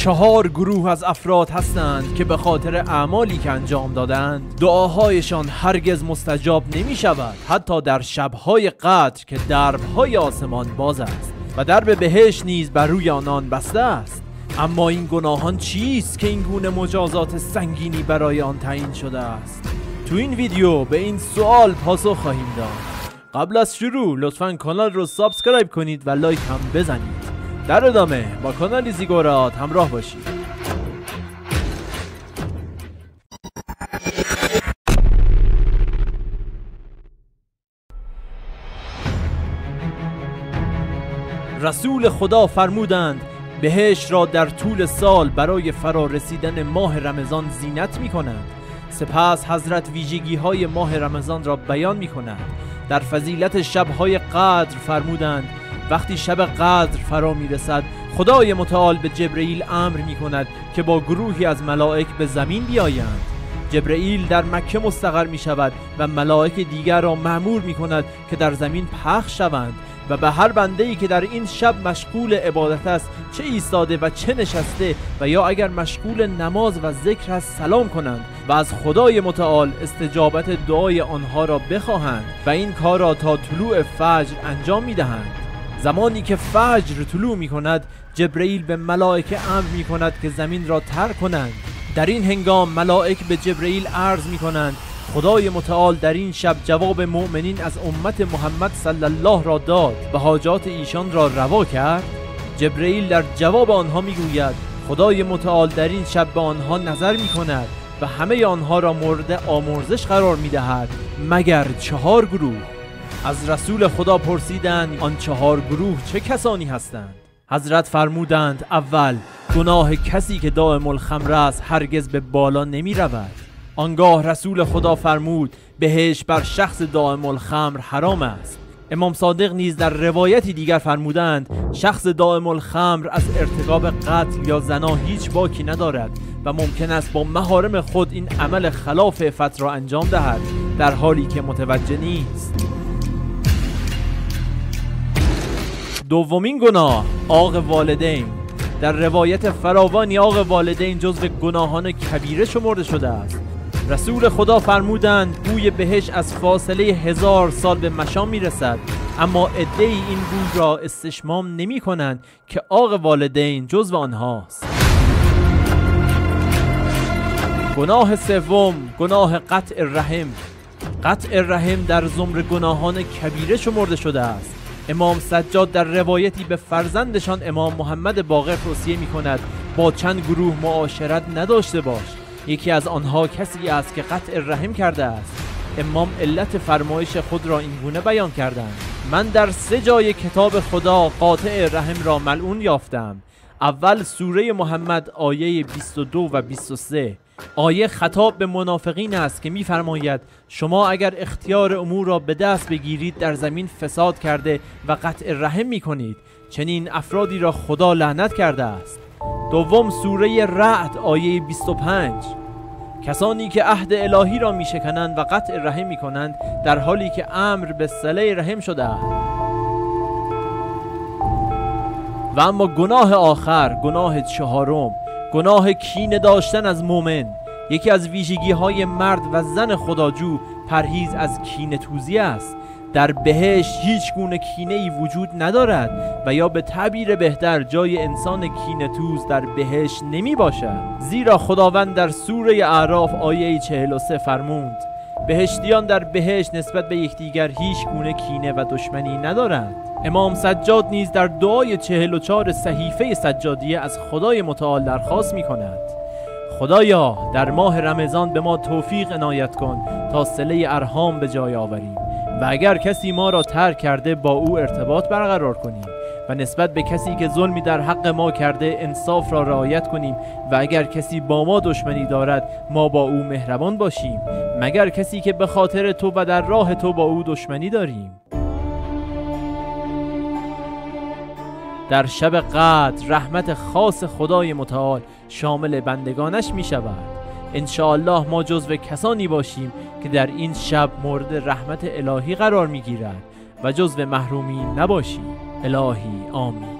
4 گروه از افراد هستند که به خاطر اعمالی که انجام دادند دعاهایشان هرگز مستجاب نمی شود، حتی در شبهای قدر که دربهای آسمان باز است و درب بهشت نیز بر روی آنان بسته است. اما این گناهان چیست که این گونه مجازات سنگینی برای آن تعیین شده است؟ تو این ویدیو به این سوال پاسخ خواهیم داد. قبل از شروع لطفاً کانال رو سابسکرایب کنید و لایک هم بزنید. در ادامه با کانال زیگورات همراه باشید. رسول خدا فرمودند بهشت را در طول سال برای فرا رسیدن ماه رمضان زینت می کنند. سپس حضرت ویژگی های ماه رمضان را بیان می کنند. در فضیلت شبهای قدر فرمودند وقتی شب قدر فرا می رسد خدای متعال به جبرئیل امر می کند که با گروهی از ملائک به زمین بیایند. جبرئیل در مکه مستقر می شود و ملائک دیگر را مأمور می کند که در زمین پخش شوند و به هر بنده‌ای که در این شب مشغول عبادت است، چه ایستاده و چه نشسته و یا اگر مشغول نماز و ذکر است، سلام کنند و از خدای متعال استجابت دعای آنها را بخواهند و این کار را تا طلوع فجر انجام می دهند. زمانی که فجر طلوع می کند جبرئیل به ملائکه امر می کند که زمین را ترک کنند. در این هنگام ملائک به جبرئیل عرض می کنند خدای متعال در این شب جواب مؤمنین از امت محمد صلی الله را داد و حاجات ایشان را روا کرد. جبرئیل در جواب آنها می گوید خدای متعال در این شب به آنها نظر می کند و همه آنها را مورد آمرزش قرار می دهد مگر 4 گروه. از رسول خدا پرسیدند آن 4 گروه چه کسانی هستند؟ حضرت فرمودند اول گناه کسی که دائم الخمر است هرگز به بالا نمی رود. آنگاه رسول خدا فرمود بهشت بر شخص دائم الخمر حرام است. امام صادق نیز در روایتی دیگر فرمودند شخص دائم الخمر از ارتکاب قتل یا زنا هیچ باکی ندارد و ممکن است با محارم خود این عمل خلاف عفت را انجام دهد در حالی که متوجه نیست. دومین گناه عاق والدین. در روایت فراوانی عاق والدین جزو گناهان کبیره شمرده شده است. رسول خدا فرمودند بوی بهشت از فاصله 1000 سال به مشام میرسد، اما عده‌ای این بوی را استشمام نمی کنند که عاق والدین جزو آنهاست. گناه سوم گناه قطع الرحم. قطع الرحم در زمره گناهان کبیره شمرده شده است. امام سجاد در روایتی به فرزندشان امام محمد باقر توصیه می کند با چند گروه معاشرت نداشته باش. یکی از آنها کسی است که قطع الرحم کرده است. امام علت فرمایش خود را این گونه بیان کردند من در 3 جای کتاب خدا قاطع رحم را ملعون یافتم. اول سوره محمد آیه 22 و 23. آیه خطاب به منافقین است که می‌فرماید شما اگر اختیار امور را به دست بگیرید در زمین فساد کرده و قطع رحم می‌کنید، چنین افرادی را خدا لعنت کرده است. دوم سوره رعد آیه 25. کسانی که عهد الهی را میشکنند و قطع رحم میکنند در حالی که امر به صله رحم شده است. و اما گناه آخر گناه 4 گناه کینه داشتن از مؤمن. یکی از ویژگی های مرد و زن خداجو پرهیز از کینه توزی است. در بهشت هیچ گونه کینه‌ای وجود ندارد و یا به تعبیر بهتر جای انسان کینه‌توز در بهشت نمی باشد، زیرا خداوند در سوره اعراف آیه 43 فرمود بهشتیان در بهشت نسبت به یکدیگر هیچ گونه کینه و دشمنی ندارند. امام سجاد نیز در دعای 44 صحیفه سجادیه از خدای متعال درخواست می کند خدایا در ماه رمضان به ما توفیق عنایت کن تا صله ارحام به جای آوریم و اگر کسی ما را ترک کرده با او ارتباط برقرار کنیم و نسبت به کسی که ظلمی در حق ما کرده انصاف را رعایت کنیم و اگر کسی با ما دشمنی دارد ما با او مهربان باشیم مگر کسی که به خاطر تو و در راه تو با او دشمنی داریم. در شب قدر رحمت خاص خدای متعال شامل بندگانش می شود. انشاءالله ما جزو کسانی باشیم که در این شب مورد رحمت الهی قرار می گیرد و جزو محرومین نباشیم. الهی آمین.